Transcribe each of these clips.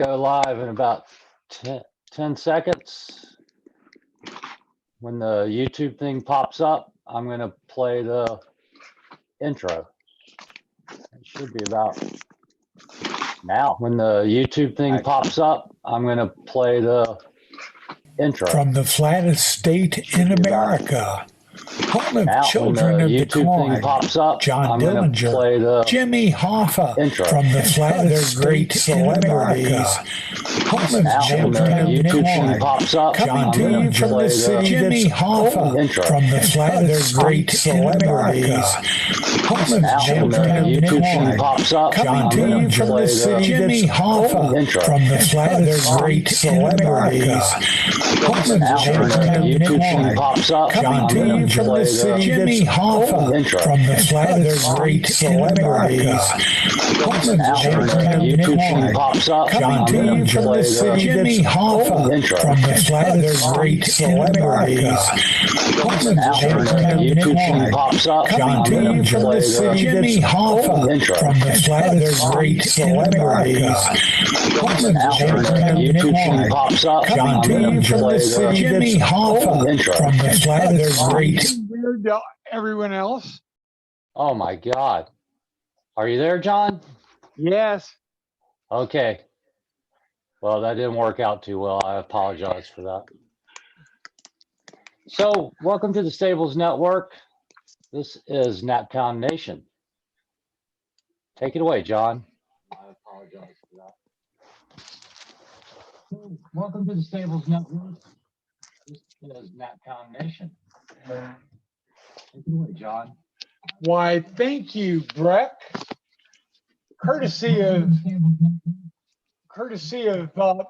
Go live in about 10 seconds. When the YouTube thing pops up, I'm going to play the intro. It should be about now. When the YouTube thing pops up, I'm going to play the intro. From the flattest state in America, home of children of decline, John Dillinger, Jimmy Hoffa, from the flattest state in America, home of children of decline, coming to you from the city Jimmy Hoffa, from the flattest state in America, home of children of decline, coming to you from the city Jimmy Hoffa, from the flattest state in America, home of children of decline, coming to you from the city Jimmy Hoffa, from the flattest state in America, home of children of decline, coming to you from the city Jimmy Hoffa, from the flattest state in America, home of children of decline, coming to you from the city Jimmy Hoffa, from the flattest state in America, home of children of decline, coming to you from the city Jimmy Hoffa, from the flattest state. Weird to everyone else. Oh my God. Are you there, John? Yes. Okay. Well, that didn't work out too well. I apologize for that. So, welcome to the Stables Network. This is Naptown Nation. Take it away, John. I apologize for that. So, welcome to the Stables Network. This is Naptown Nation. Take it away, John. Why, thank you, Breck. Courtesy of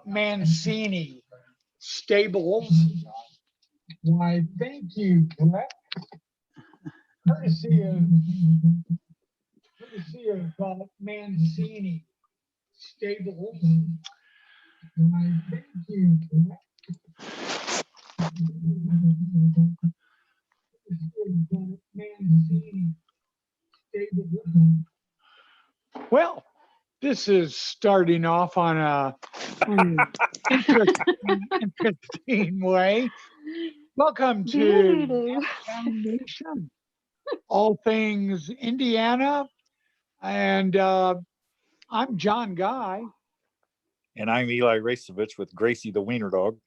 Mancini Stables. Why, thank you, Breck. Courtesy of Mancini Stables. Why, thank you, Breck. Well, this is starting off on a interesting way. Welcome to Naptown Nation, all things Indiana, and I'm John Guy. And I'm Eli Racevich with Gracie the Wiener Dog.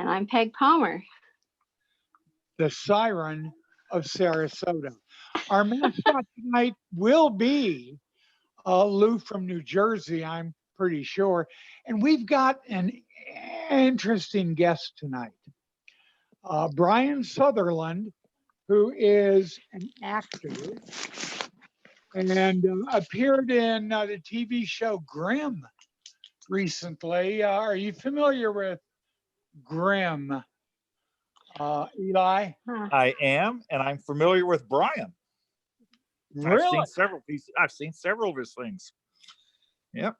And I'm Peg Palmer, the Siren of Sarasota. Our mascot tonight will be Lou from New Jersey, I'm pretty sure. And we've got an interesting guest tonight. Brian Sutherland, who is an actor and appeared in the TV show Grimm recently. Are you familiar with Grimm, Eli? I am, and I'm familiar with Brian. Really? I've seen several pieces. I've seen several of his things. Yep.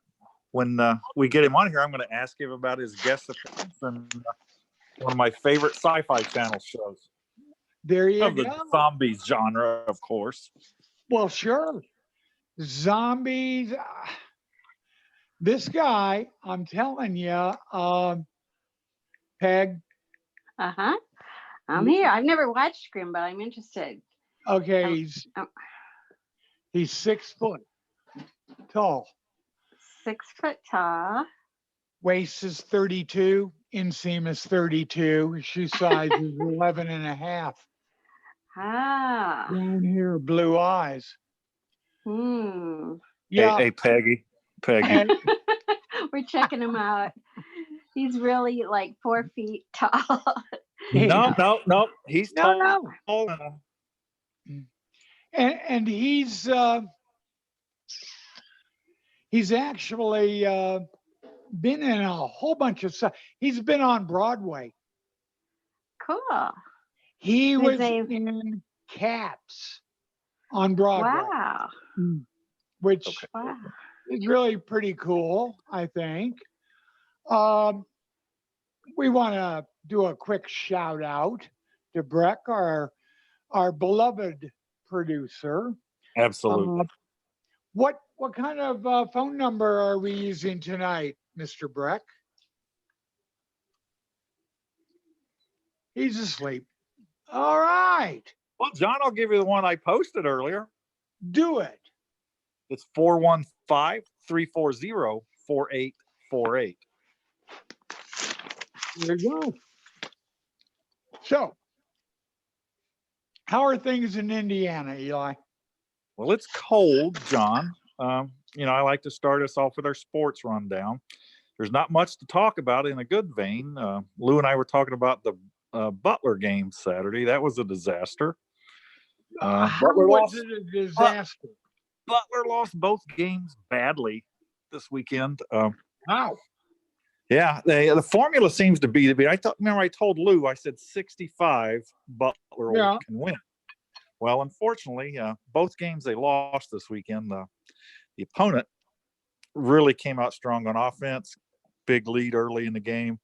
When we get him on here, I'm going to ask him about his guest appearance and one of my favorite Sci-Fi Channel shows. There you of go. The zombies genre, of course. Well, sure. Zombies. This guy, I'm telling you, Peg. I'm here. I've never watched Grimm, but I'm interested. Okay, he's 6 foot tall. 6 foot tall. Waist is 32. Inseam is 32. Shoe size is 11 and a half. Ah. Brown hair, blue eyes. Yeah. Hey, Peggy. We're checking him out. He's really like 4 feet tall. No. He's tall. No. And he's actually been in a whole bunch of stuff. He's been on Broadway. Cool. He was in Cats on Broadway. Wow. Which is really pretty cool, I think. We want to do a quick shout out to Breck, our beloved producer. Absolutely. What what kind of phone number are we using tonight, Mr. Breck? He's asleep. All right. Well, John, I'll give you the one I posted earlier. Do it. It's 415-340-4848. There you go. So, how are things in Indiana, Eli? Well, it's cold, John. I like to start us off with our sports rundown. There's not much to talk about in a good vein. Lou and I were talking about the Butler game Saturday. That was a disaster. How was it a disaster? Butler lost both games badly this weekend. How? Yeah, the formula seems to be. Remember I told Lou, I said 65 Butler can win. Well, unfortunately, both games they lost this weekend. The opponent really came out strong on offense. Big lead early in the game.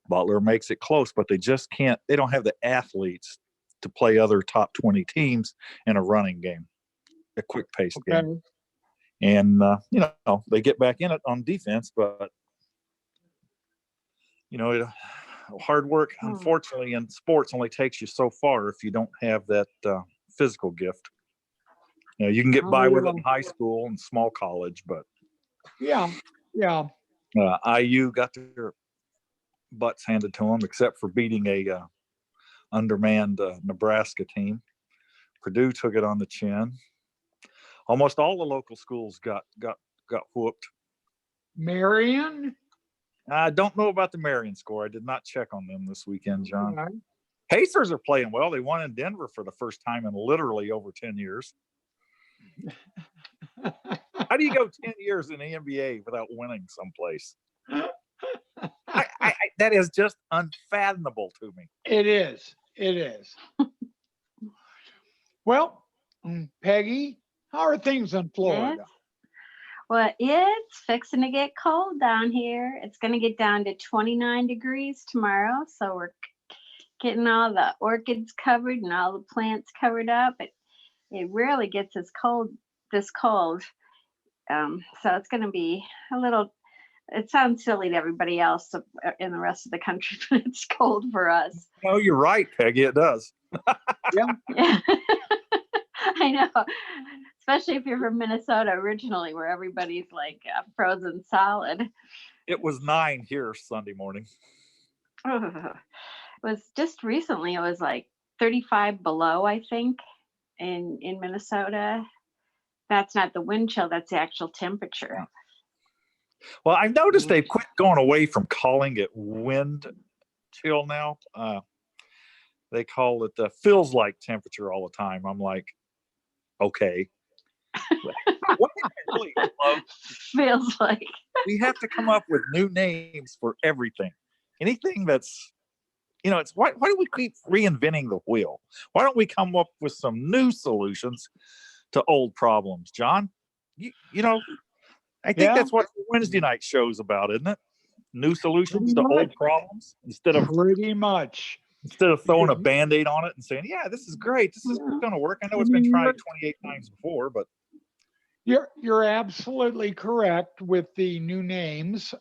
Butler makes it close, but they just can't. They don't have the athletes to play other top 20 teams in a running game, a quick-paced game. And they get back in it on defense, but hard work, unfortunately, in sports only takes you so far if you don't have that physical gift. You can get by with it in high school and small college, but IU got their butts handed to them, except for beating a undermanned Nebraska team. Purdue took it on the chin. Almost all the local schools got whooped. Marion? I don't know about the Marion score. I did not check on them this weekend, John. Right. Pacers are playing well. They won in Denver for the first time in literally over 10 years. How do you go 10 years in the NBA without winning someplace? That is just unfathomable to me. It is. Well, Peggy, how are things in Florida? Yes. Well, it's fixing to get cold down here. It's going to get down to 29 degrees tomorrow. So we're getting all the orchids covered and all the plants covered up. It rarely gets this cold. So it's going to be a little, it sounds silly to everybody else in the rest of the country, but it's cold for us. Oh, you're right, Peggy. It does. Yeah. I know. Especially if you're from Minnesota originally, where everybody's like frozen solid. It was 9 here Sunday morning. It was just recently, it was like 35 below, I think, in Minnesota. That's not the wind chill, that's the actual temperature. Yeah. Well, I've noticed they've quit going away from calling it wind chill now. They call it the feels like temperature all the time. I'm like, okay. What I really love feels like we have to come up with new names for everything. Anything that's, it's why do we keep reinventing the wheel? Why don't we come up with some new solutions to old problems, John? I think that's what Wednesday night show's about, isn't it? New solutions to old problems instead of throwing a Band-Aid on it and saying, yeah, this is great. This is going to work. I know it's been tried 28 times before, but you're absolutely correct with the new names.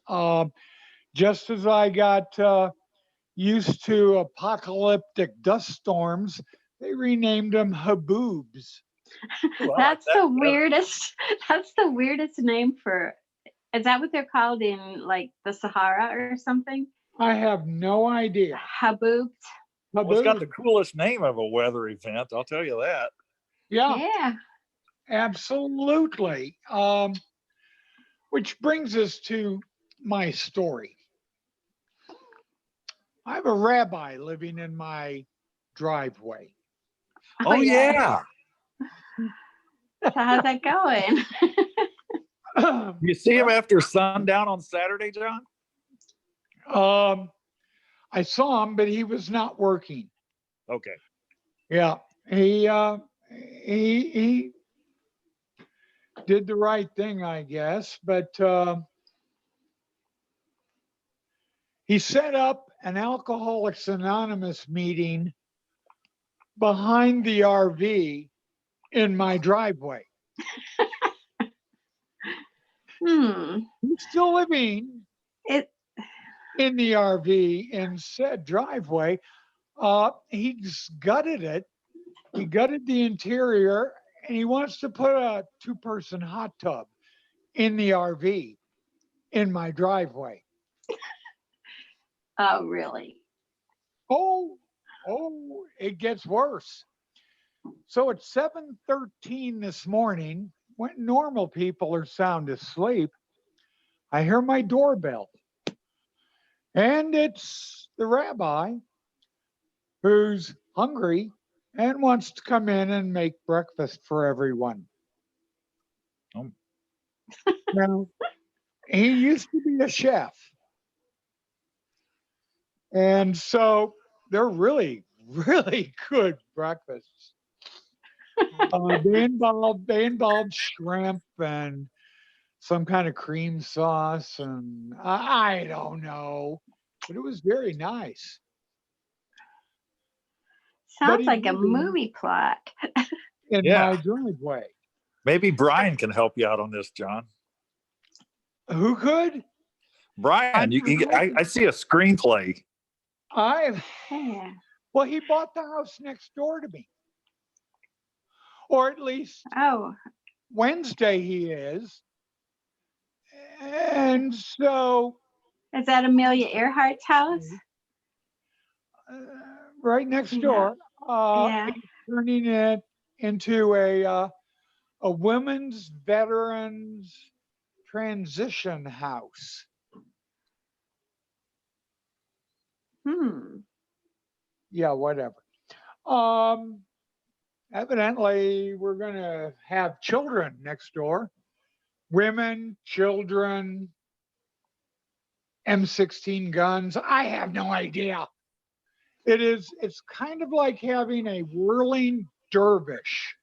Just as I got used to apocalyptic dust storms, they renamed them haboobs. That's the weirdest. That's the weirdest name for. Is that what they're called in like the Sahara or something? I have no idea. Haboobs. Well, it's got the coolest name of a weather event. I'll tell you that. Yeah. Absolutely. Which brings us to my story. I have a rabbi living in my driveway. Oh yeah. So how's that going? You see him after sundown on Saturday, John? I saw him, but he was not working. Okay. Yeah, he did the right thing, I guess, but he set up an Alcoholics Anonymous meeting behind the RV in my driveway. He's still living It. in the RV in said driveway. He's gutted it. He gutted the interior, and he wants to put a 2-person hot tub in the RV in my driveway. Oh, really? Oh, it gets worse. So at 7:13 this morning, when normal people are sound asleep, I hear my doorbell. And it's the rabbi who's hungry and wants to come in and make breakfast for everyone. Oh. Now, he used to be a chef. And so they're really, really good breakfasts. They involve shrimp and some kind of cream sauce, and I don't know, but it was very nice. Sounds like a movie plot. In my driveway. Maybe Brian can help you out on this, John. Who could? Brian, I see a screenplay. Well, he bought the house next door to me. Or at least Wednesday he is. And so. Is that Amelia Earhart's house? Right next door. He's turning it into a women's veterans transition house. Yeah, whatever. Evidently, we're going to have children next door. Women, children, M16 guns. I have no idea. It's kind of like having a whirling dervish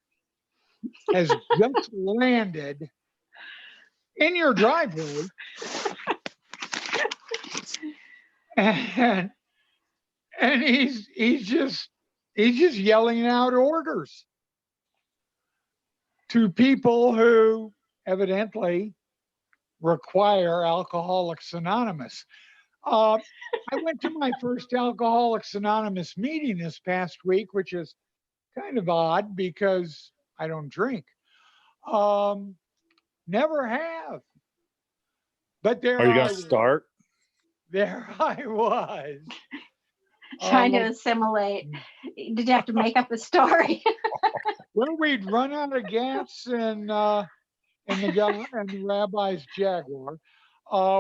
has just landed in your driveway. And he's just yelling out orders to people who evidently require Alcoholics Anonymous. I went to my first Alcoholics Anonymous meeting this past week, which is kind of odd because I don't drink. Never have. But there are you going to start? There I was. Trying to assimilate. Did you have to make up a story? Well, we'd run out of gas in the rabbi's Jaguar.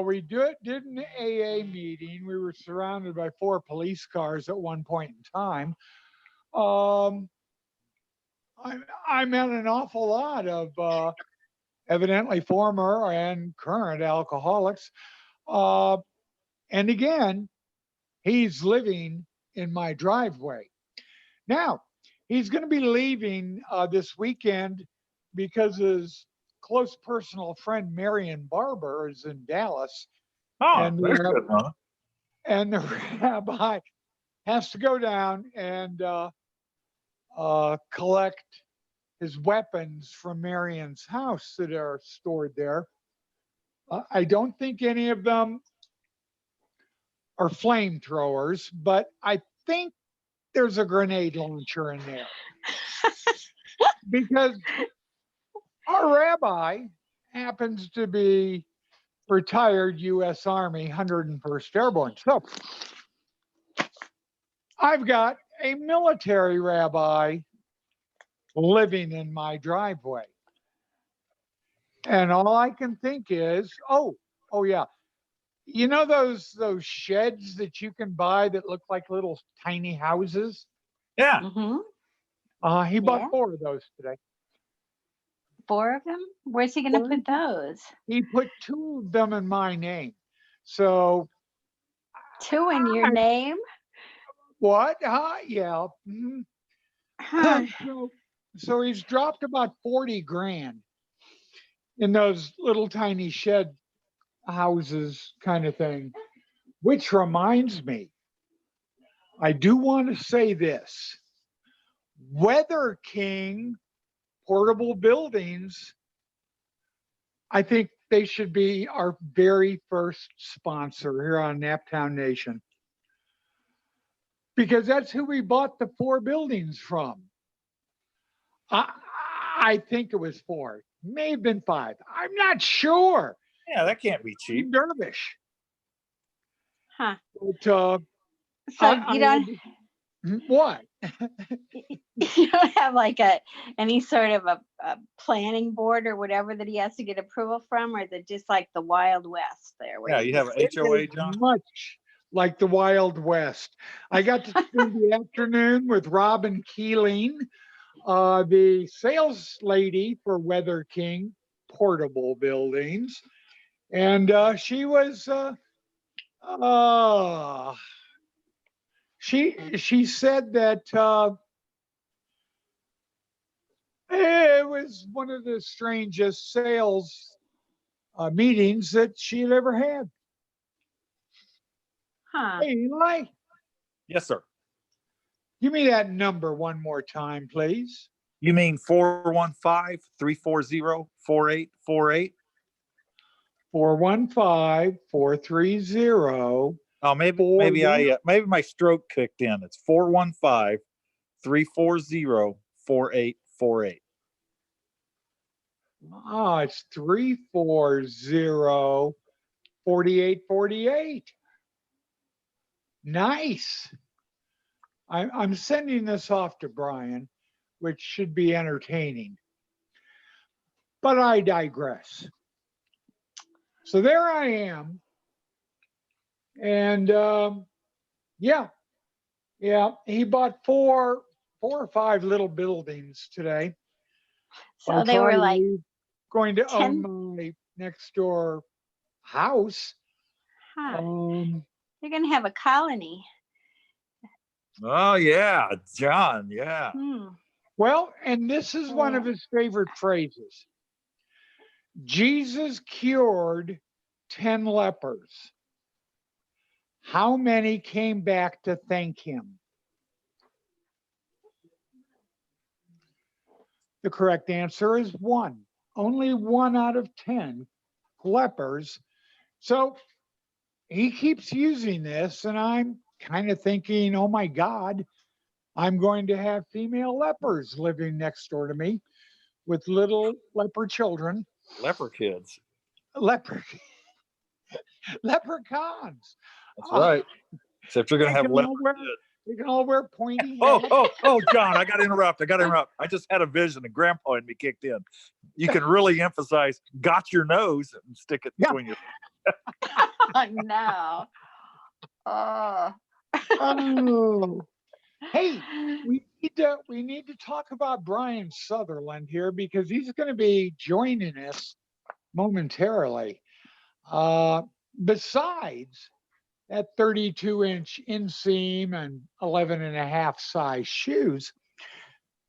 We did an AA meeting. We were surrounded by 4 police cars at one point in time. I met an awful lot of evidently former and current alcoholics. And again, he's living in my driveway. Now, he's going to be leaving this weekend because his close personal friend Marion Barber is in Dallas. And that's good, huh? And the rabbi has to go down and collect his weapons from Marion's house that are stored there. I don't think any of them are flamethrowers, but I think there's a grenade launcher in there. Because our rabbi happens to be retired U.S. Army 101st Airborne. So I've got a military rabbi living in my driveway. And all I can think is, oh yeah. You know those sheds that you can buy that look like little tiny houses? Yeah. He bought 4 of those today. 4 of them? Where's he going to put those? He put 2 of them in my name. So 2 in your name? What? Yeah. So he's dropped about 40 grand in those little tiny shed houses kind of thing, which reminds me, I do want to say this. Weather King Portable Buildings, I think they should be our very first sponsor here on Naptown Nation. Because that's who we bought the 4 buildings from. I think it was 4. May have been 5. I'm not sure. Yeah, that can't be cheap. Dervish. Huh. But, So you don't what? you don't have like any sort of a planning board or whatever that he has to get approval from, or is it just like the Wild West there? Yeah, you have an HOA, John? Much like the Wild West. I got to spend the afternoon with Robin Keeling, the sales lady for Weather King Portable Buildings. And she was, she said that it was one of the strangest sales meetings that she had ever had. Huh. Hey, Eli, Yes, sir. give me that number one more time, please. You mean 415-340-4848? 415-430. Oh, maybe my stroke kicked in. It's 415-340-4848. It's 340-4848. Nice. I'm sending this off to Brian, which should be entertaining. But I digress. So there I am. And yeah, he bought four or five little buildings today. So they were like going to 10? own my next door house. Huh. You're gonna have a colony. Oh yeah, John. Yeah. Well, and this is one of his favorite phrases. Jesus cured 10 lepers. How many came back to thank him? The correct answer is 1. Only 1 out of 10 lepers. So he keeps using this, and I'm kind of thinking, oh my God, I'm going to have female lepers living next door to me with little leper children. Leper kids. Leprechauns. That's right. Except you're going to have leper kids. They can all wear pointy hats. Oh, John, I got to interrupt. I just had a vision and Grandpa and me kicked in. You can really emphasize, got your nose and stick it between your. Oh, no. Oh. Hey, we need to talk about Brian Sutherland here because he's going to be joining us momentarily. Besides that 32-inch inseam and 11.5 size shoes,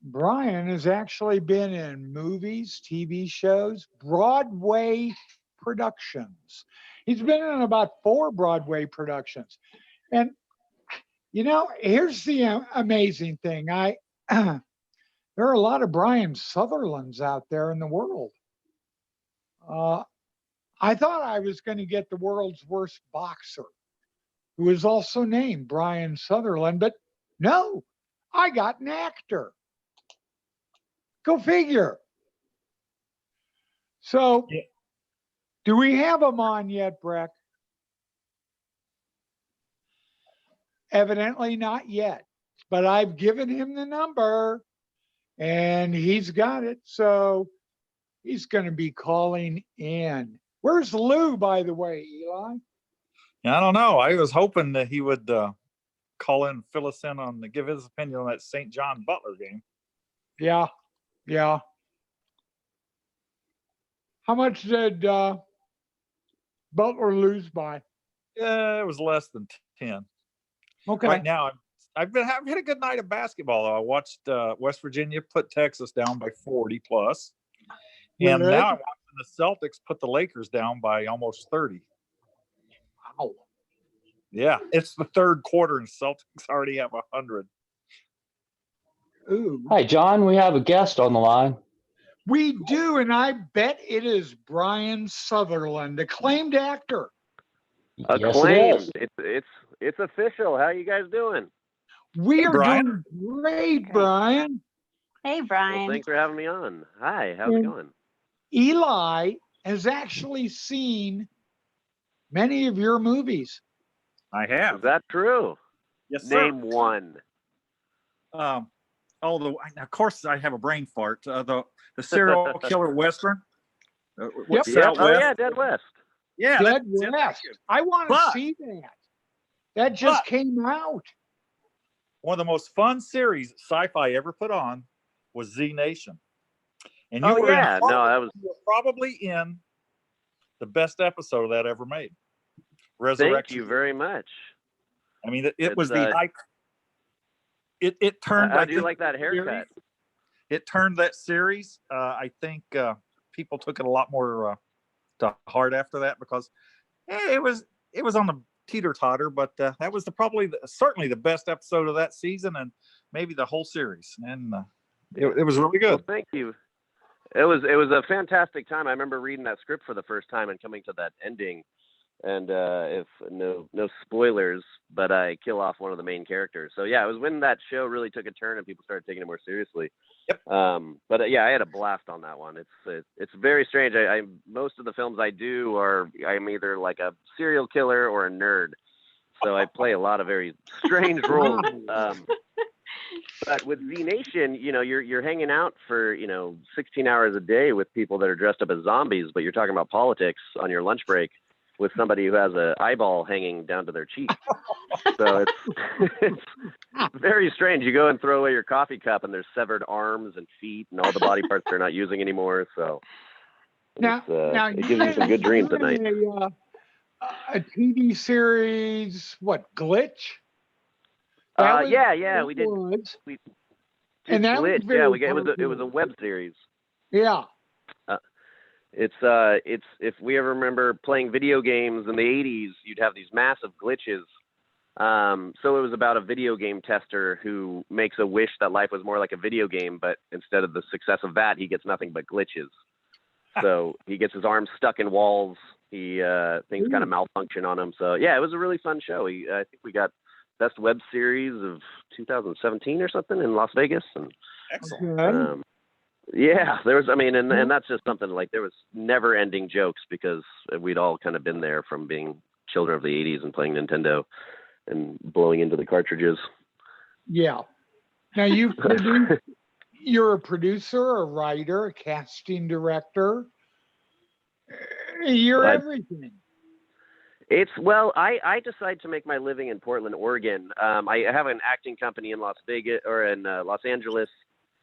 Brian has actually been in movies, TV shows, Broadway productions. He's been in about 4 Broadway productions. And, you know, here's the amazing thing. There are a lot of Brian Sutherlands out there in the world. I thought I was going to get the world's worst boxer, who is also named Brian Sutherland, but no, I got an actor. Go figure. So, do we have him on yet, Breck? Evidently not yet, but I've given him the number and he's got it. So he's going to be calling in. Where's Lou, by the way, Eli? I don't know. I was hoping that he would call in, fill us in on, give his opinion on that St. John Butler game. Yeah. How much did Butler lose by? It was less than 10. Okay. Right now, I've had a good night of basketball. Though. I watched West Virginia put Texas down by 40 plus, and now I'm watching the Celtics put the Lakers down by almost 30. Wow. Yeah, it's the third quarter, and Celtics already have 100. Ooh. Hi, John. We have a guest on the line. We do, and I bet it is Brian Sutherland, acclaimed actor. Acclaimed. It's official. How you guys doing? We are doing great, Brian. Hey, Brian. Well, thanks for having me on. Hi, how's it going? Eli has actually seen many of your movies. I have. Is that true? Yes, sir. Name one. Of course, I have a brain fart. The serial killer western. Yep. Oh yeah, Dead West. Yeah, Dead West. I want to see that. That just came out. One of the most fun series sci-fi ever put on was Z Nation. And you were probably in the best episode of that ever made. Resurrection. Thank you very much. I mean, it was the high. It turned. How do you like that haircut? It turned that series. I think people took it a lot more to heart after that because it was on the teeter-totter, but that was certainly the best episode of that season and maybe the whole series. And it was really good. Well, thank you. It was a fantastic time. I remember reading that script for the first time and coming to that ending. And if no spoilers, but I kill off one of the main characters. So yeah, it was when that show really took a turn and people started taking it more seriously. Yep. But yeah, I had a blast on that one. It's very strange. I most of the films I do I'm either like a serial killer or a nerd. So I play a lot of very strange roles. But with Z Nation, you're hanging out for 16 hours a day with people that are dressed up as zombies, but you're talking about politics on your lunch break with somebody who has an eyeball hanging down to their cheek. So it's very strange. You go and throw away your coffee cup and there's severed arms and feet and all the body parts they're not using anymore. So it gives you some good dreams at night. A TV series, Glitch? We did. And that Glitch. It was a web series. Yeah. It's if we ever remember playing video games in the 80s, you'd have these massive glitches. So it was about a video game tester who makes a wish that life was more like a video game, but instead of the success of that, he gets nothing but glitches. So he gets his arms stuck in walls. Things kind of malfunction on him. So yeah, it was a really fun show. I think we got best web series of 2017 or something in Las Vegas. And excellent. yeah, there was, and that's just something like there was never ending jokes because we'd all kind of been there from being children of the 80s and playing Nintendo and blowing into the cartridges. Yeah. Now you're a producer, a writer, a casting director. You're everything. I decided to make my living in Portland, Oregon. I have an acting company in Las Vegas or in Los Angeles.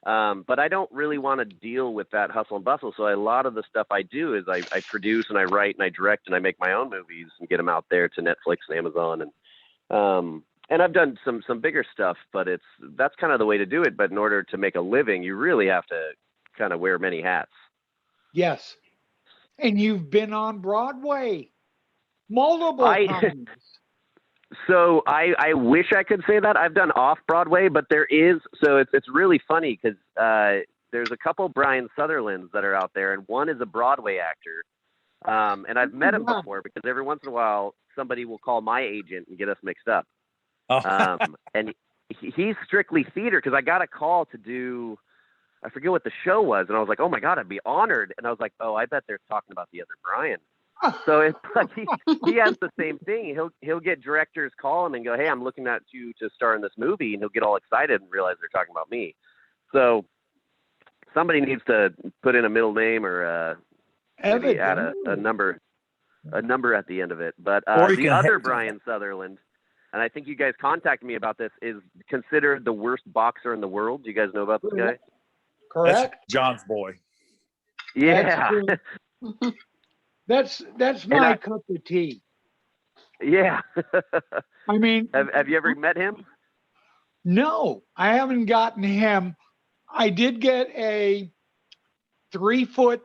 But I don't really want to deal with that hustle and bustle. So a lot of the stuff I do is I produce and I write and I direct and I make my own movies and get them out there to Netflix and Amazon. And I've done some bigger stuff, but that's kind of the way to do it. But in order to make a living, you really have to kind of wear many hats. Yes. And you've been on Broadway multiple times. So I wish I could say that. I've done off-Broadway, but there is. So it's really funny because there's a couple Brian Sutherlands that are out there, and one is a Broadway actor. And I've met him before because every once in a while somebody will call my agent and get us mixed up. And he's strictly theater because I got a call to do, I forget what the show was, and I was like, oh my God, I'd be honored. And I was like, oh, I bet they're talking about the other Brian. So it's like he has the same thing. He'll get directors call him and go, hey, I'm looking at you to star in this movie, and he'll get all excited and realize they're talking about me. So somebody needs to put in a middle name or maybe add a number at the end of it. But the other Brian Sutherland, and I think you guys contacted me about this, is considered the worst boxer in the world. Do you guys know about this guy? Correct. That's John's boy. Yeah. That's my cup of tea. Yeah. I mean, have you ever met him? No, I haven't gotten him. I did get a 3'2"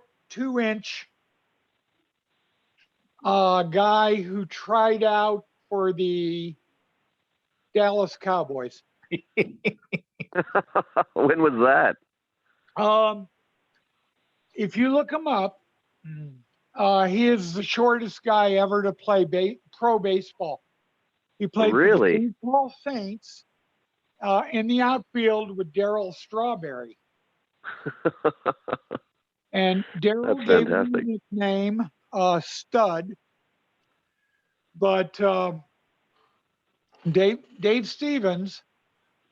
guy who tried out for the Dallas Cowboys. When was that? if you look him up, he is the shortest guy ever to play pro baseball. He played for the St. Paul Saints in the outfield with Darryl Strawberry. And Darryl gave him the nickname Stud. But Dave Stevens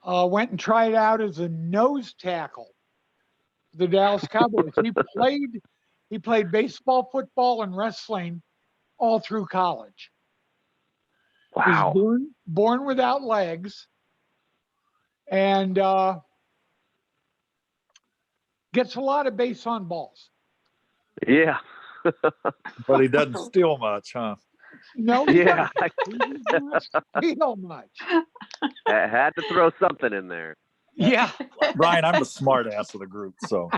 went and tried out as a nose tackle for the Dallas Cowboys. He played baseball, football, and wrestling all through college. Wow. He was born without legs, and gets a lot of base on balls. Yeah. But he doesn't steal much, huh? No, he doesn't steal much. I had to throw something in there. Yeah. Brian, I'm the smart ass of the group, so.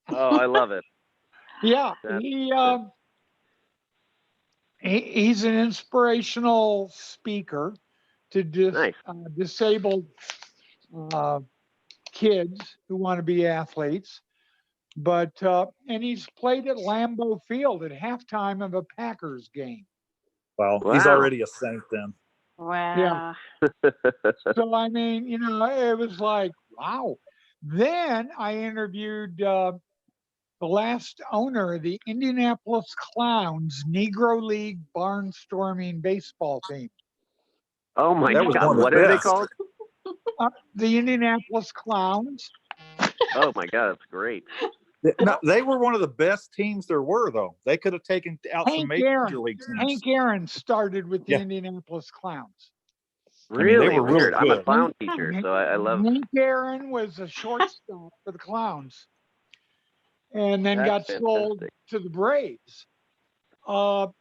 Oh, I love it. Yeah, he's an inspirational speaker to disabled kids who want to be athletes. But and he's played at Lambeau Field at halftime of a Packers game. Well, he's already a saint then. Wow. Yeah. So I mean, it was like, wow. Then I interviewed the last owner of the Indianapolis Clowns Negro League barnstorming baseball team. Oh my God! What are they called? The Indianapolis Clowns. Oh my God, that's great. No, they were one of the best teams there were, though. They could have taken out some major league teams. Hank Aaron started with the Indianapolis Clowns. Really? They were weird. Really good. I'm a clown teacher, so I love. Hank Aaron was a shortstop for the Clowns, and then got sold to the Braves. But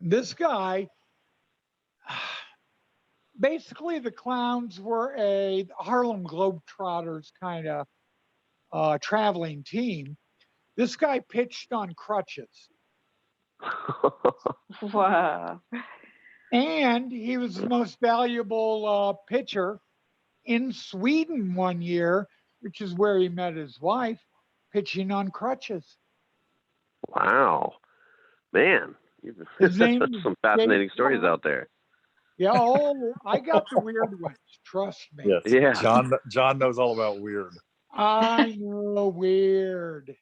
this guy, basically, the Clowns were a Harlem Globetrotters kind of traveling team. This guy pitched on crutches. Wow. And he was the most valuable pitcher in Sweden one year, which is where he met his wife, pitching on crutches. Wow. Man, there's some fascinating stories out there. Yeah, I got the weird ones. Trust me. Yes. Yeah. John knows all about weird. I know weird.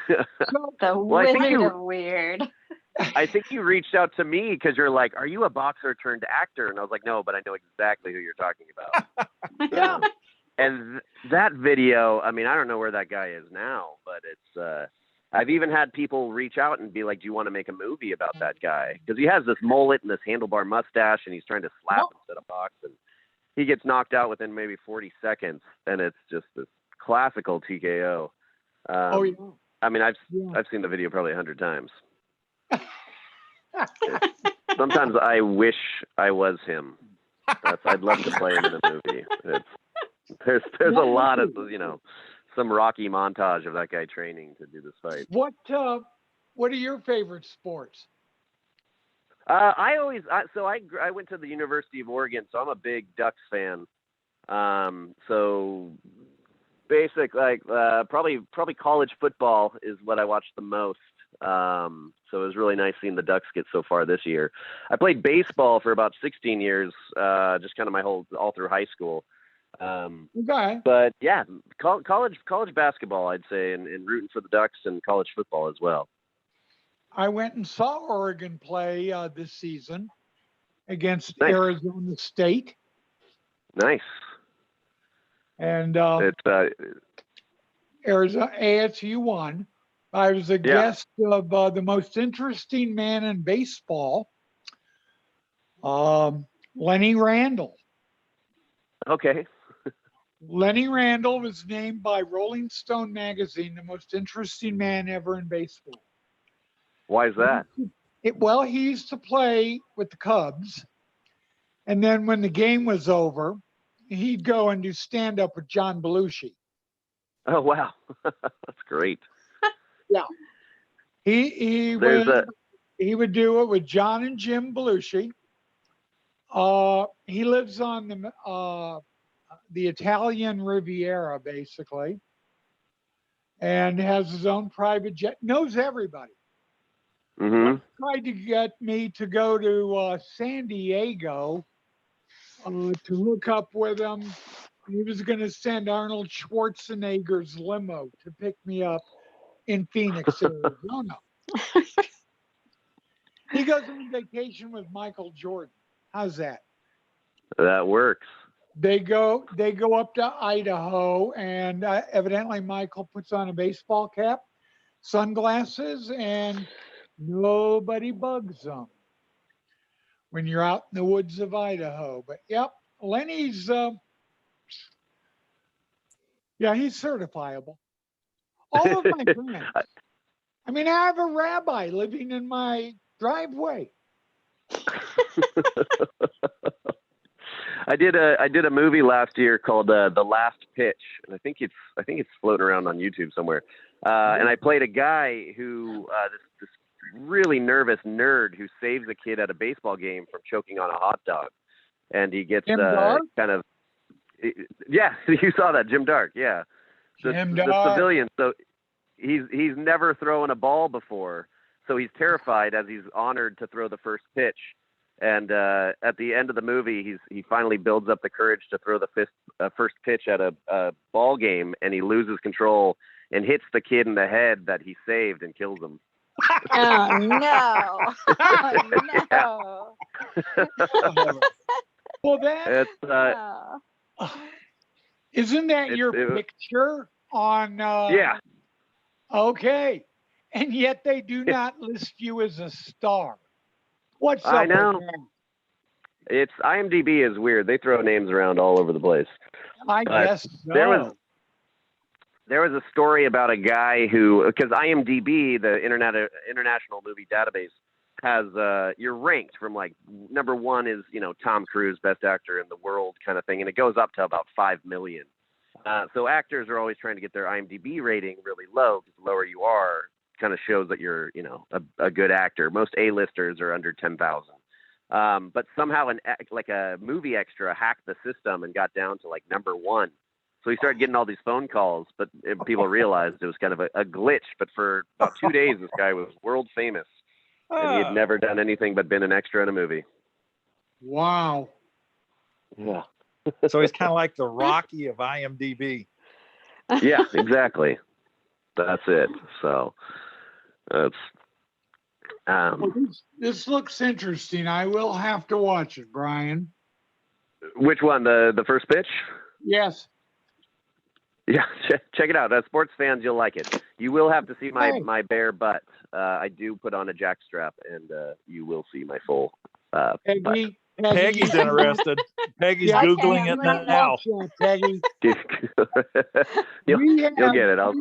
The wizard of weird. I think you reached out to me because you're like, "Are you a boxer turned actor?" And I was like, "No, but I know exactly who you're talking about." Yeah. And that video, I mean, I don't know where that guy is now, but it's. I've even had people reach out and be like, "Do you want to make a movie about that guy?" Because he has this mullet and this handlebar mustache, and he's trying to slap instead of box, and he gets knocked out within maybe 40 seconds, and it's just this classical TKO. Oh yeah. I mean, I've seen the video probably 100 times. Sometimes I wish I was him. I'd love to play him in a movie. There's a lot of some Rocky montage of that guy training to do this fight. What are your favorite sports? I went to the University of Oregon, so I'm a big Ducks fan. So basic probably college football is what I watched the most. So it was really nice seeing the Ducks get so far this year. I played baseball for about 16 years, just kind of all through high school. Okay. But yeah, college basketball, I'd say, and rooting for the Ducks, and college football as well. I went and saw Oregon play this season against Arizona State. Nice. And it's Arizona ASU won. I was a guest of the most interesting man in baseball, Lenny Randle. Okay. Lenny Randle was named by Rolling Stone magazine the most interesting man ever in baseball. Why is that? He used to play with the Cubs, and then when the game was over, he'd go and do stand-up with John Belushi. Oh wow, that's great. Yeah, he would do it with John and Jim Belushi. He lives on the Italian Riviera, basically. and has his own private jet, knows everybody. Mm-hmm. Tried to get me to go to San Diego to hook up with him. He was going to send Arnold Schwarzenegger's limo to pick me up in Phoenix, Arizona. He goes on vacation with Michael Jordan. How's that? That works. They go up to Idaho, and evidently Michael puts on a baseball cap, sunglasses, and nobody bugs them when you're out in the woods of Idaho. But yep, Lenny's he's certifiable. All of my friends. I mean, I have a rabbi living in my driveway. I did a movie last year called The Last Pitch, and I think it's floating around on YouTube somewhere. And I played a guy who this really nervous nerd who saves a kid at a baseball game from choking on a hot dog, and he gets kind of yeah. You saw that, Jim Dark, yeah. The civilian. So he's never thrown a ball before, so he's terrified as he's honored to throw the first pitch. And at the end of the movie, he finally builds up the courage to throw the first pitch at a ball game, and he loses control and hits the kid in the head that he saved and kills him. Oh no! Oh no! Well, that isn't that your picture on? Yeah. Okay, and yet they do not list you as a star. What's up? I know. It's IMDb is weird. They throw names around all over the place. I guess so. There was a story about a guy who, because IMDb, the International Movie Database, has you're ranked from like number one is Tom Cruise, best actor in the world kind of thing, and it goes up to about 5 million. So actors are always trying to get their IMDb rating really low, because the lower you are, kind of shows that you're a good actor. Most A-listers are under 10,000. But somehow a movie extra hacked the system and got down to like number one. So he started getting all these phone calls, but people realized it was kind of a glitch. But for about 2 days, this guy was world famous, and he had never done anything but been an extra in a movie. Wow. Yeah. So he's kind of like the Rocky of IMDb. Yeah, exactly. That's it. So that's. Well, this looks interesting. I will have to watch it, Brian. Which one? The first pitch? Yes. Yeah, check it out. Sports fans, you'll like it. You will have to see my bare butt. I do put on a jack strap, and you will see my full butt. Peggy's interested. Peggy's Googling it now. Peggy. You'll get it. I'll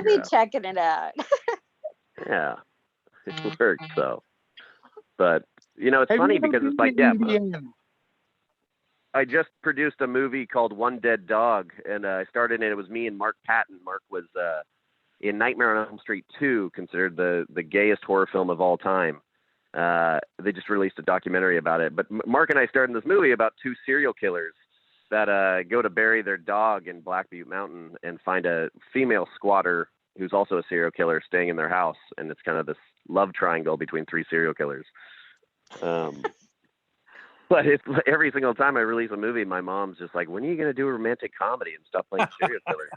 be checking it out. Yeah, it works. So, but it's funny because it's like, yeah. I just produced a movie called One Dead Dog, and I started in it. It was me and Mark Patton. Mark was in Nightmare on Elm Street 2, considered the gayest horror film of all time. They just released a documentary about it. But Mark and I starred in this movie about two serial killers that go to bury their dog in Black Butte Mountain and find a female squatter who's also a serial killer staying in their house. And it's kind of this love triangle between three serial killers. But it's every single time I release a movie, my mom's just like, when are you going to do a romantic comedy and stop playing serial killer?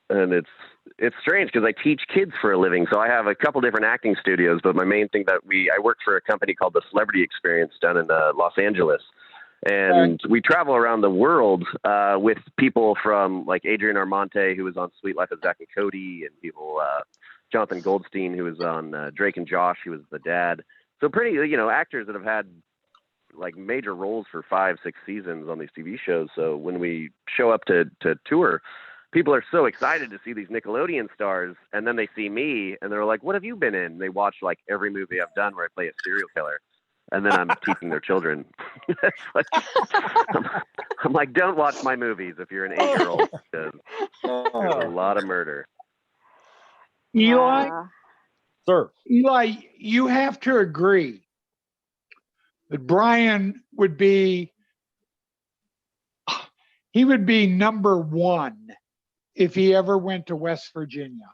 And it's strange because I teach kids for a living. So I have a couple different acting studios, but my main thing I work for a company called The Celebrity Experience down in Los Angeles. And we travel around the world with people from like Adrian Armante, who was on Sweet Life of Zack and Cody, and people, Jonathan Goldstein, who was on Drake and Josh, who was the dad. So pretty, actors that have had like major roles for 5-6 seasons on these TV shows. So when we show up to tour, people are so excited to see these Nickelodeon stars, and then they see me and they're like, what have you been in? They watch like every movie I've done where I play a serial killer, and then I'm teaching their children. I'm like, don't watch my movies if you're an 8-year-old, because there's a lot of murder. Eli? Sir. Eli, you have to agree that Brian would be he would be number one if he ever went to West Virginia.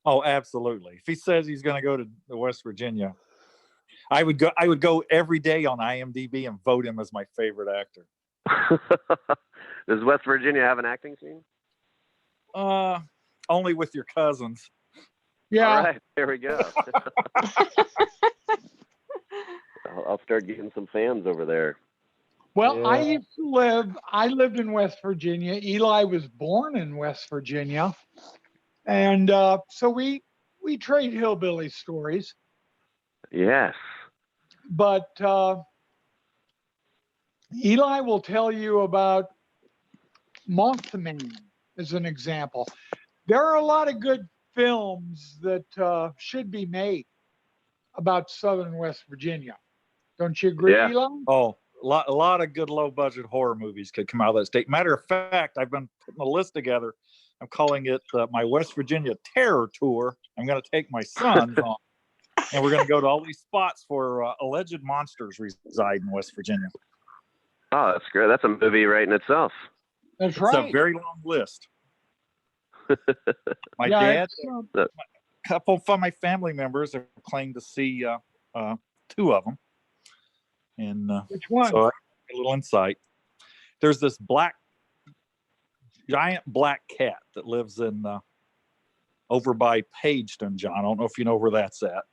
Oh, absolutely. If he says he's going to go to West Virginia, I would go every day on IMDb and vote him as my favorite actor. Does West Virginia have an acting scene? Only with your cousins. Yeah. All right, there we go. I'll start getting some fans over there. Well, Yeah. I lived in West Virginia. Eli was born in West Virginia. And so we trade hillbilly stories. Yes. But Eli will tell you about Mothman as an example. There are a lot of good films that should be made about Southern West Virginia. Don't you agree, Yeah. Eli? Oh, a lot of good low budget horror movies could come out of that state. Matter of fact, I've been putting a list together. I'm calling it my West Virginia Terror Tour. I'm going to take my sons on, and we're going to go to all these spots where alleged monsters reside in West Virginia. Oh, that's great. That's a movie right in itself. That's It's right. a very long list. My Yeah, dad, a couple of my family members have claimed to see two of them. And which one? so I got a little insight. There's this giant black cat that lives in over by Pageton, John. I don't know if you know where that's at.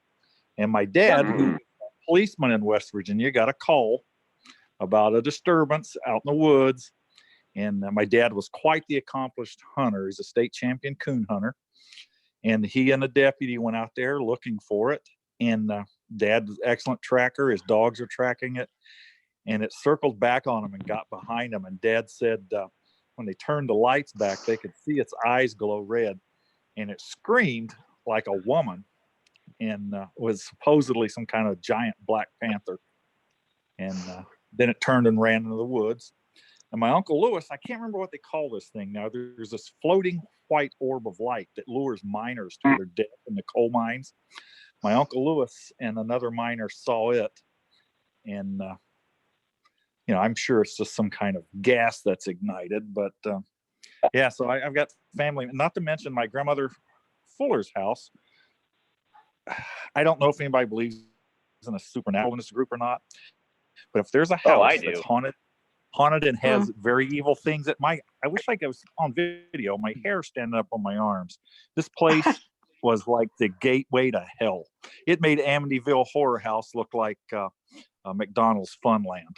And my dad, who's a policeman in West Virginia, got a call about a disturbance out in the woods. And my dad was quite the accomplished hunter. He's a state champion coon hunter. And he and a deputy went out there looking for it. And Dad was an excellent tracker. His dogs are tracking it. And it circled back on him and got behind him. And Dad said when they turned the lights back, they could see its eyes glow red. And it screamed like a woman and was supposedly some kind of giant black panther. And then it turned and ran into the woods. And my Uncle Lewis, I can't remember what they call this thing now. There's this floating white orb of light that lures miners to their death in the coal mines. My Uncle Lewis and another miner saw it. And, I'm sure it's just some kind of gas that's ignited. But, yeah, so I've got family, not to mention my grandmother Fuller's house. I don't know if anybody believes in a supernatural in this group or not. But if there's a house that's haunted and has very evil things I wish I was on video, my hair standing up on my arms. This place was like the gateway to hell. It made Amityville Horror House look like McDonald's Funland.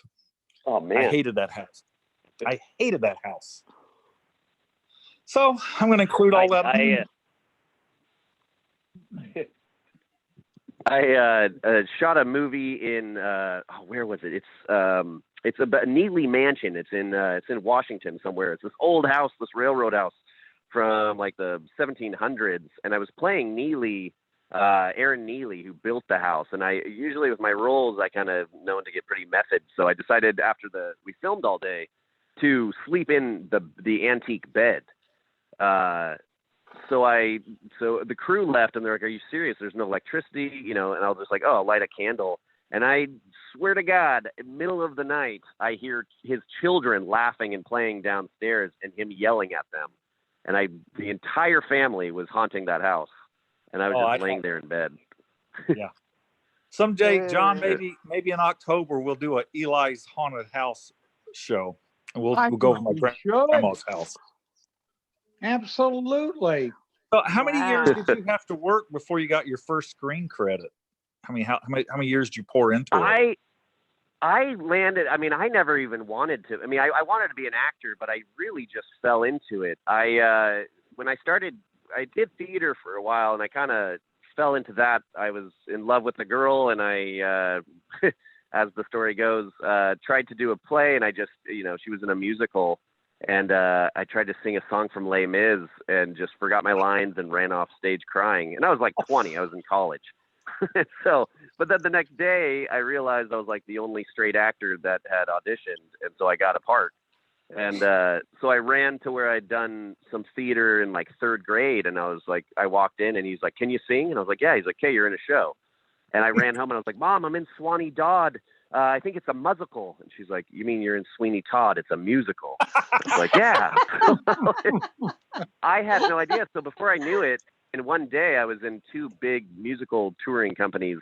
Oh man, I hated that house. So I'm going to include all that. I shot a movie in where was it? It's a Neely Mansion. It's in Washington somewhere. It's this old house, this railroad house from like the 1700s. And I was playing Neely, Aaron Neely, who built the house. And I usually with my roles, I kind of known to get pretty method. So I decided after we filmed all day to sleep in the antique bed. So the crew left and they're like, "Are you serious? There's no electricity, And I was just like, "Oh, I'll light a candle." And I swear to God, in the middle of the night, I hear his children laughing and playing downstairs and him yelling at them. And the entire family was haunting that house. And I was just laying there in bed. Yeah. Someday, John, maybe in October, we'll do a Eli's Haunted House show. And we'll go to my grandma's house. Absolutely. So how many years did you have to work before you got your first screen credit? I mean, how many years did you pour into it? I landed, I never even wanted to. I wanted to be an actor, but I really just fell into it. When I started, I did theater for a while, and I kind of fell into that. I was in love with a girl, and I, as the story goes, tried to do a play, and I just, she was in a musical. And I tried to sing a song from Les Mis and just forgot my lines and ran off stage crying. And I was like 20. I was in college. But then the next day, I realized I was like the only straight actor that had auditioned. And so I got a part. And so I ran to where I'd done some theater in like third grade. And I was like, I walked in and he's like, "Can you sing?" And I was like, "Yeah." He's like, "Okay, you're in a show." And I ran home and I was like, "Mom, I'm in Swanee Dodd. I think it's a musical. And she's like, you mean you're in Sweeney Todd? It's a musical. It's like, yeah. I had no idea. So before I knew it, in one day I was in 2 big musical touring companies,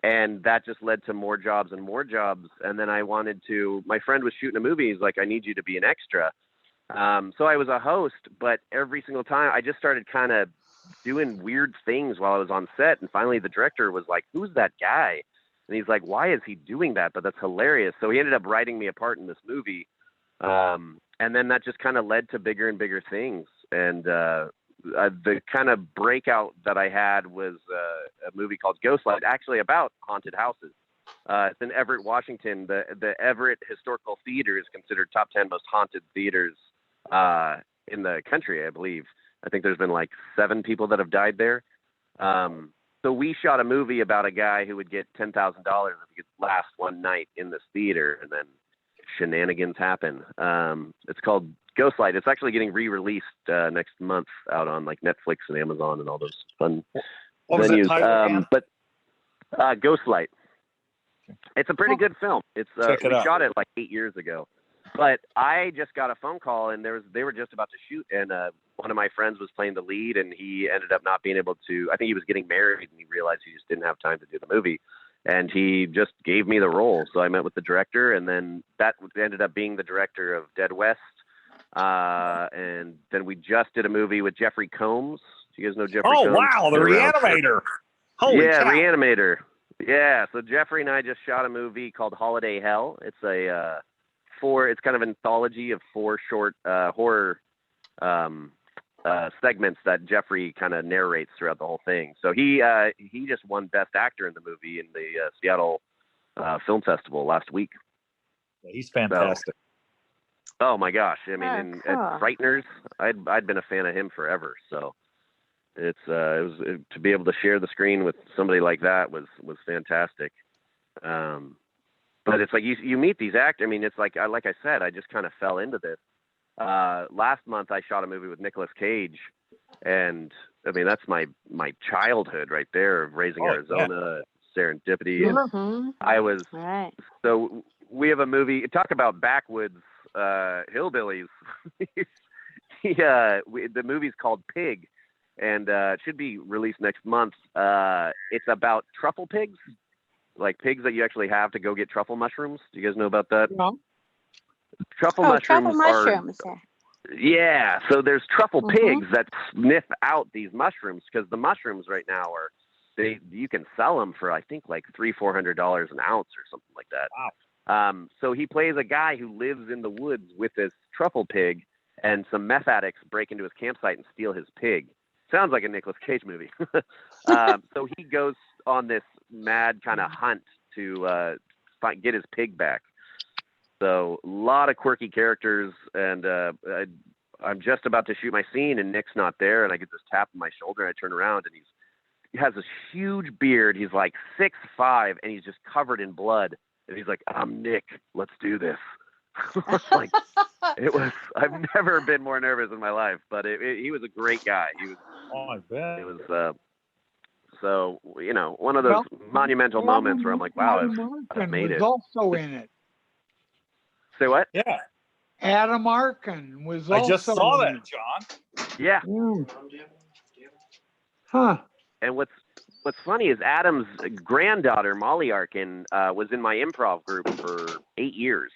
and that just led to more jobs and more jobs. And then my friend was shooting a movie. He's like, I need you to be an extra. So I was a host, but every single time I just started kind of doing weird things while I was on set. And finally the director was like, who's that guy? And he's like, why is he doing that? But that's hilarious. So he ended up writing me a part in this movie. And then that just kind of led to bigger and bigger things. And the kind of breakout that I had was a movie called Ghostlight, actually about haunted houses. It's in Everett, Washington. The Everett Historical Theater is considered top 10 most haunted theaters in the country, I believe. I think there's been like 7 people that have died there. So we shot a movie about a guy who would get $10,000 if he could last one night in this theater, and then shenanigans happen. It's called Ghostlight. It's actually getting re-released next month out on like Netflix and Amazon and all those fun venues. But Ghostlight. It's a pretty good film. We shot it like 8 years ago. But I just got a phone call, and they were just about to shoot, and one of my friends was playing the lead, and he ended up not being able to. I think he was getting married, and he realized he just didn't have time to do the movie, and he just gave me the role. So I met with the director, and then that ended up being the director of Dead West, and then we just did a movie with Jeffrey Combs. Do you guys know Jeffrey Combs? Oh wow, the Reanimator! Holy cow. Reanimator. Yeah, so Jeffrey and I just shot a movie called Holiday Hell. It's it's kind of an anthology of 4 short horror segments that Jeffrey kind of narrates throughout the whole thing. So he just won Best Actor in the movie in the Seattle Film Festival last week. Yeah, he's fantastic. So, oh my gosh! I mean, cool. at Frighteners, I'd been a fan of him forever. So it was to be able to share the screen with somebody like that was fantastic. But it's like you meet these actors. I mean, it's like I said, I just kind of fell into this. Last month I shot a movie with Nicolas Cage, and I mean that's my childhood right there of Raising Arizona, Serendipity. Mm-hmm. I was Right. So we have a movie. Talk about backwoods hillbillies. The movie's called Pig, and it should be released next month. It's about truffle pigs. Like pigs that you actually have to go get truffle mushrooms. Do you guys know about that? No. Truffle mushrooms are. Yeah, so there's truffle pigs that sniff out these mushrooms, because the mushrooms right now you can sell them for I think like $300-400 an ounce or something like that. Wow. So he plays a guy who lives in the woods with this truffle pig, and some meth addicts break into his campsite and steal his pig. Sounds like a Nicolas Cage movie. So he goes on this mad kind of hunt to get his pig back. So a lot of quirky characters, and I'm just about to shoot my scene, and Nick's not there, and I get this tap on my shoulder, and I turn around, and he has this huge beard. He's like 6'5", and he's just covered in blood. And he's like, I'm Nick. Let's do this. Like I've never been more nervous in my life, but he was a great guy. He was. Oh, I bet. It was. So one of those monumental moments where I'm like, wow, I've made it. Also in it. Say what? Yeah. Adam Arkin was also. I just saw in that, it. John. Yeah. Huh. And what's funny is Adam's granddaughter, Molly Arkin, was in my improv group for 8 years.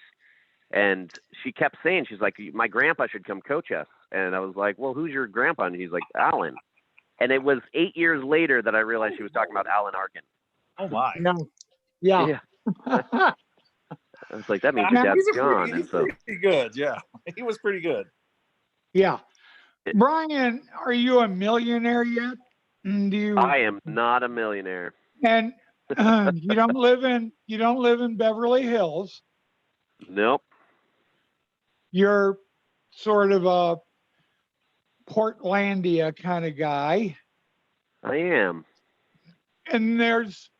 And she kept saying, she's like, my grandpa should come coach us. And I was like, well, who's your grandpa? And he's like, Alan. And it was 8 years later that I realized she was talking about Alan Arkin. Oh, my. Yeah. I was like, that means your dad's gone. He's pretty good, yeah. He was pretty good. Yeah. Brian, are you a millionaire yet? I am not a millionaire. And you don't live in Beverly Hills. Nope. You're sort of a Portlandia kind of guy. I am. And there's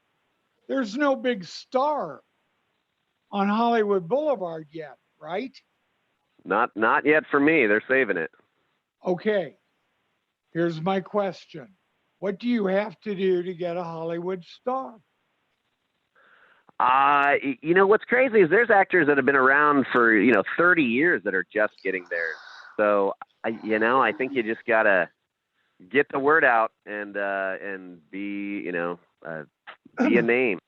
no big star on Hollywood Boulevard yet, right? Not yet for me. They're saving it. Okay. Here's my question. What do you have to do to get a Hollywood star? You know, what's crazy is there's actors that have been around for, 30 years that are just getting there. So, I think you just gotta get the word out and be, be a name.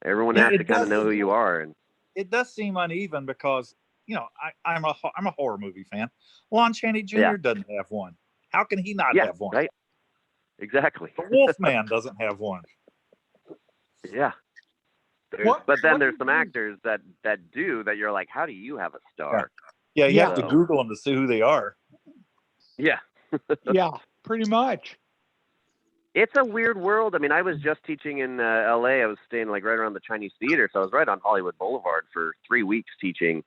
Everyone has to kind of know who you are. And it does seem uneven because, I'm a horror movie fan. Lon Chaney Jr. doesn't have one. How can he not have one? Right. Exactly. The Wolfman doesn't have one. Yeah. But then there's some actors that do that. You're like, how do you have a star? Yeah, you have to Google them to see who they are. Yeah. Yeah, pretty much. It's a weird world. I mean, I was just teaching in LA. I was staying like right around the Chinese Theater, so I was right on Hollywood Boulevard for 3 weeks teaching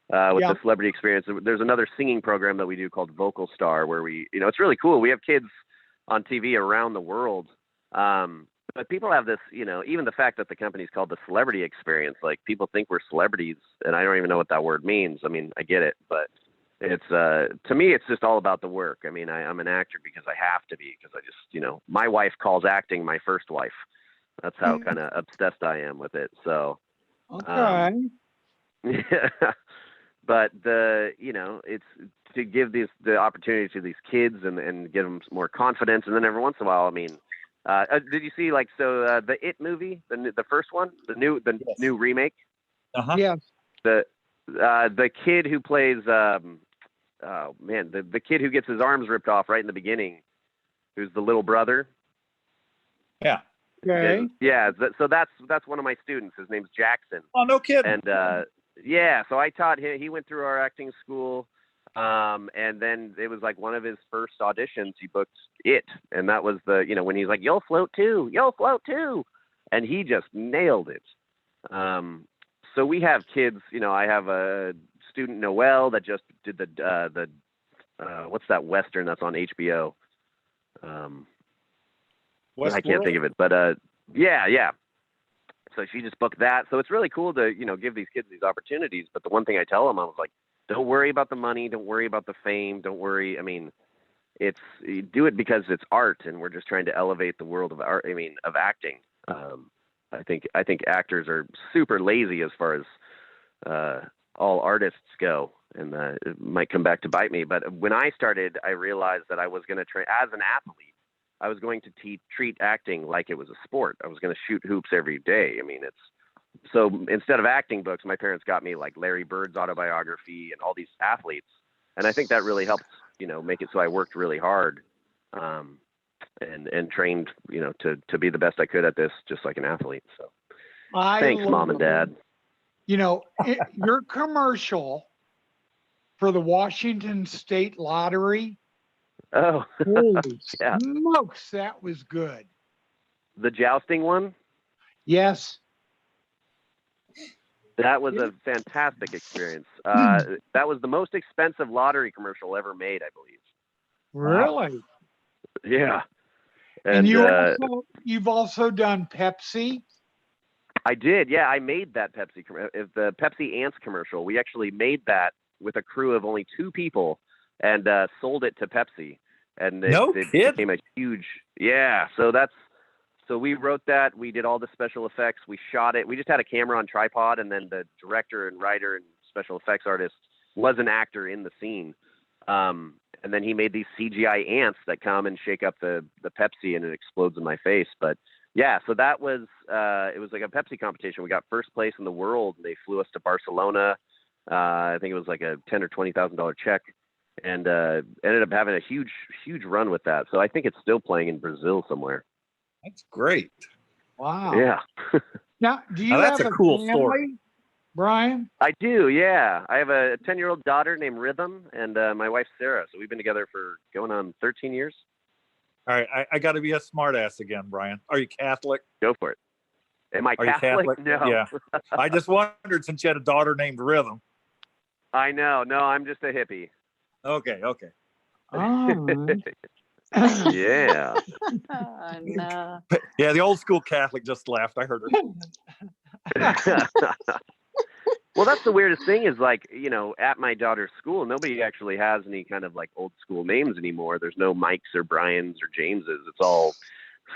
with the Celebrity Experience. There's another singing program that we do called Vocal Star, where we, it's really cool. We have kids on TV around the world. But people have this, even the fact that the company's called the Celebrity Experience, like people think we're celebrities, and I don't even know what that word means. I mean, I get it, but it's to me, it's just all about the work. I mean, I'm an actor because I have to be, because I just, my wife calls acting my first wife. That's how kind of obsessed I am with it. So, okay. Yeah, but it's to give the opportunity to these kids and give them more confidence, and then every once in a while, I mean. Did you see the It movie, the first one, the new remake? Yes. The kid who plays the kid who gets his arms ripped off right in the beginning, who's the little brother. Yeah. Okay. Yeah. So that's one of my students. His name's Jackson. Oh, no kidding. And so I taught him. He went through our acting school. And then it was like one of his first auditions, he booked It. And that was when he's like, you'll float too. And he just nailed it. So we have kids, I have a student, Noel, that just did the what's that Western that's on HBO? I can't think of it, but yeah. So she just booked that. So it's really cool to, give these kids these opportunities. But the one thing I tell them, I was like, don't worry about the money. Don't worry about the fame. Don't worry. I mean, you do it because it's art, and we're just trying to elevate the world of art. I mean, of acting. I think actors are super lazy as far as all artists go, and it might come back to bite me. But when I started, I realized that I was going to train as an athlete. I was going to treat acting like it was a sport. I was going to shoot hoops every day. I mean, so instead of acting books, my parents got me like Larry Bird's autobiography and all these athletes. And I think that really helped, make it so I worked really hard and trained, to be the best I could at this, just like an athlete. So thanks, Mom and Dad. Your commercial for the Washington State Lottery. Oh, holy yeah. Smokes, that was good. The jousting one? Yes. That was a fantastic experience. That was the most expensive lottery commercial ever made, I believe. Really? Wow. Yeah. And you've also done Pepsi? I did. Yeah, I made that the Pepsi Ants commercial. We actually made that with a crew of only 2 people and sold it to Pepsi. And it became a huge, So we wrote that. We did all the special effects. We shot it. We just had a camera on tripod, and then the director and writer and special effects artist was an actor in the scene. And then he made these CGI ants that come and shake up the Pepsi, and it explodes in my face. But yeah, so that was it was like a Pepsi competition. We got first place in the world. They flew us to Barcelona. I think it was like a $10,000 or $20,000 check, and ended up having a huge run with that. So I think it's still playing in Brazil somewhere. That's great. Wow. Yeah. Now, do you have a cool family, story, Brian? I do, yeah. I have a 10-year-old daughter named Rhythm, and my wife, Sarah. So we've been together for going on 13 years. All right. I got to be a smartass again, Brian. Are you Catholic? Go for it. Am I Catholic? You Catholic? No. Yeah. I just wondered, since you had a daughter named Rhythm. I know. No, I'm just a hippie. Okay. Oh. Yeah. Oh, no. Yeah, the old school Catholic just laughed. I heard her. Well, that's the weirdest thing is, like, at my daughter's school, nobody actually has any kind of like old school names anymore. There's no Mikes or Brians or Jameses. It's all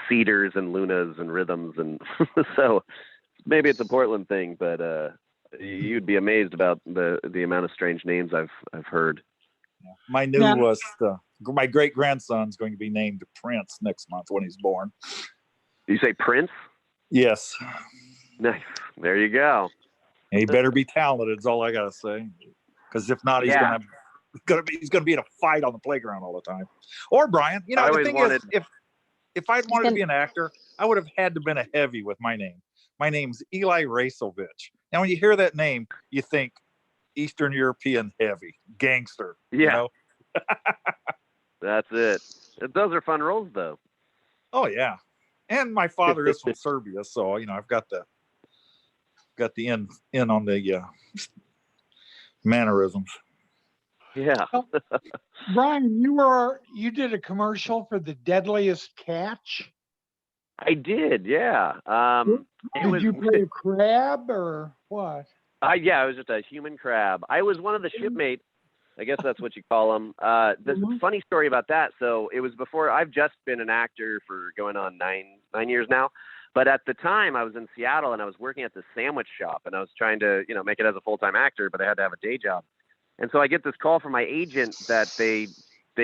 Cedars and Lunas and Rhythms. And so maybe it's a Portland thing, but you'd be amazed about the amount of strange names I've heard. My newest, my great grandson's going to be named Prince next month when he's born. You say Prince? Yes. Nice. There you go. And he better be talented. Is all I gotta say. Because if not, he's gonna be in a fight on the playground all the time. Or Brian, you know, the thing is, if I'd wanted to be an actor, I would have had to been a heavy with my name. My name's Eli Racovich. Now, when you hear that name, you think Eastern European heavy gangster. Yeah. You know? That's it. Those are fun roles, though. Oh yeah, and my father is from Serbia, so you know I've got the in on the mannerisms. Yeah. Brian, you did a commercial for the Deadliest Catch. I did, yeah. Did you play a crab or what? Yeah, I was just a human crab. I was one of the shipmates. I guess that's what you call them. The funny story about that. So it was before. I've just been an actor for going on nine years now. But at the time, I was in Seattle and I was working at the sandwich shop, and I was trying to, make it as a full-time actor, but I had to have a day job. And so I get this call from my agent that they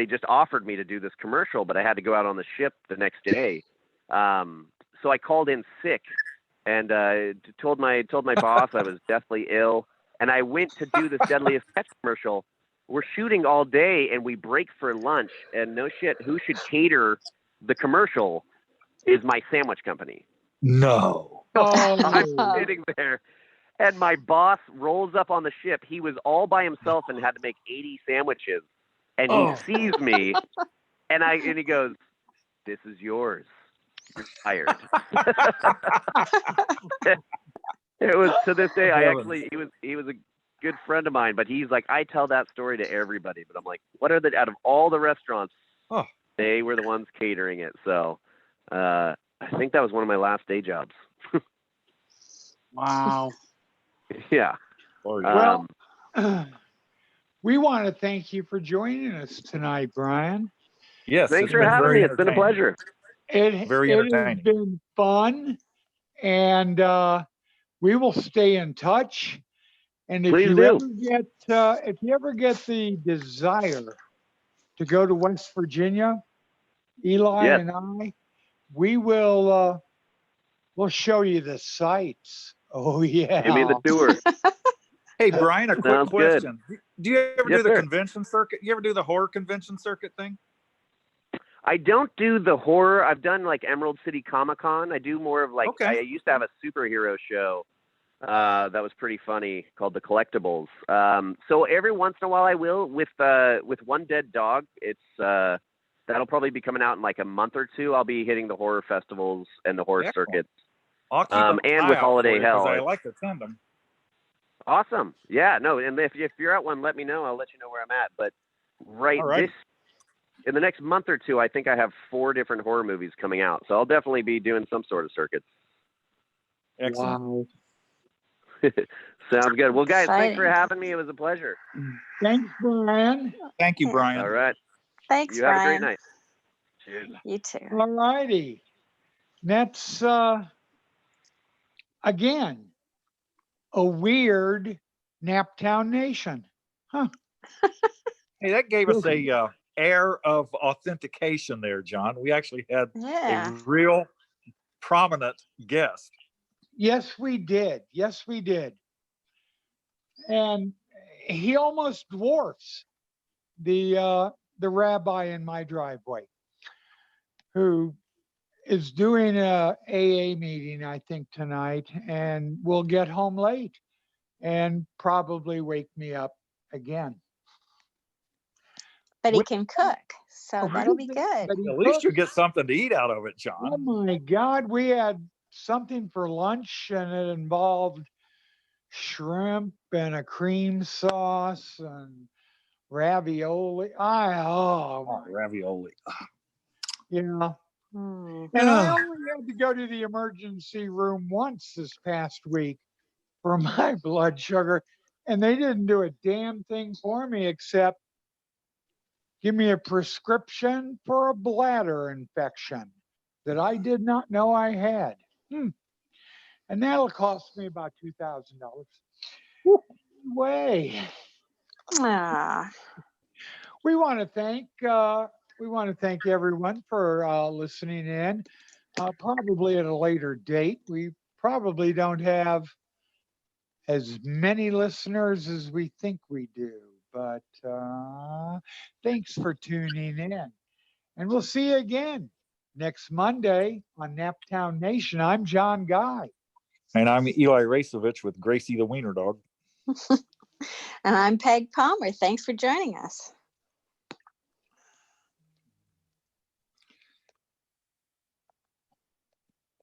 just offered me to do this commercial, but I had to go out on the ship the next day. So I called in sick and told my boss I was deathly ill, and I went to do this Deadliest Catch commercial. We're shooting all day and we break for lunch, and no shit, who should cater the commercial is my sandwich company. No. I'm sitting there and my boss rolls up on the ship. He was all by himself and had to make 80 sandwiches. And he sees me and he goes, "This is yours. You're fired." It was, to this day, he was a good friend of mine, but he's like, I tell that story to everybody, but I'm like, what are out of all the restaurants, they were the ones catering it. So I think that was one of my last day jobs. Wow. Yeah. Well, we want to thank you for joining us tonight, Brian. Yes. Thanks for having me. It's been a pleasure. It has been fun, and we will stay in touch. And if you ever get the desire to go to West Virginia, Eli and I, we will we'll show you the sights. Oh yeah. Give me the tour. Hey Brian, a quick question. Good. Do you ever do the convention circuit? You ever do the horror convention circuit thing? I don't do the horror. I've done like Emerald City Comic Con. I do more of like I used to have a superhero show that was pretty funny called The Collectibles. So every once in a while I will with One Dead Dog. It's that'll probably be coming out in like a month or two. I'll be hitting the horror festivals and the horror circuits. I'll keep an eye and with out Holiday for you, Hell. I like to attend them. Awesome. Yeah, no, and if you're at one, let me know. I'll let you know where I'm at. But in the next month or two, I think I have 4 different horror movies coming out. So I'll definitely be doing some sort of circuits. Excellent. Wow. Sounds good. Well, guys, thanks for having me. It was a pleasure. Thanks, Brian. Thank you, Brian. All right. Thanks, you Brian. have a great night. Cheers. You too. All righty. That's again a weird Naptown Nation. Huh. Hey, that gave us a air of authentication there, John. We actually had a real prominent guest. Yes, we did. Yes, we did. And he almost dwarfs the rabbi in my driveway, who is doing a AA meeting, I think, tonight, and will get home late and probably wake me up again. But he can cook, so that'll be good. At least you get something to eat out of it, John. Oh my God, we had something for lunch, and it involved shrimp and a cream sauce and ravioli. Ravioli. Yeah. Mm. And I only had to go to the emergency room once this past week for my blood sugar, and they didn't do a damn thing for me except give me a prescription for a bladder infection that I did not know I had. And that'll cost me about $2,000. Way. Ah, We want to thank everyone for listening in. Probably at a later date. We probably don't have as many listeners as we think we do, but thanks for tuning in. And we'll see you again next Monday on Naptown Nation. I'm John Guy. And I'm Eli Racevich with Gracie the Wiener Dog. and I'm Peg Palmer. Thanks for joining us.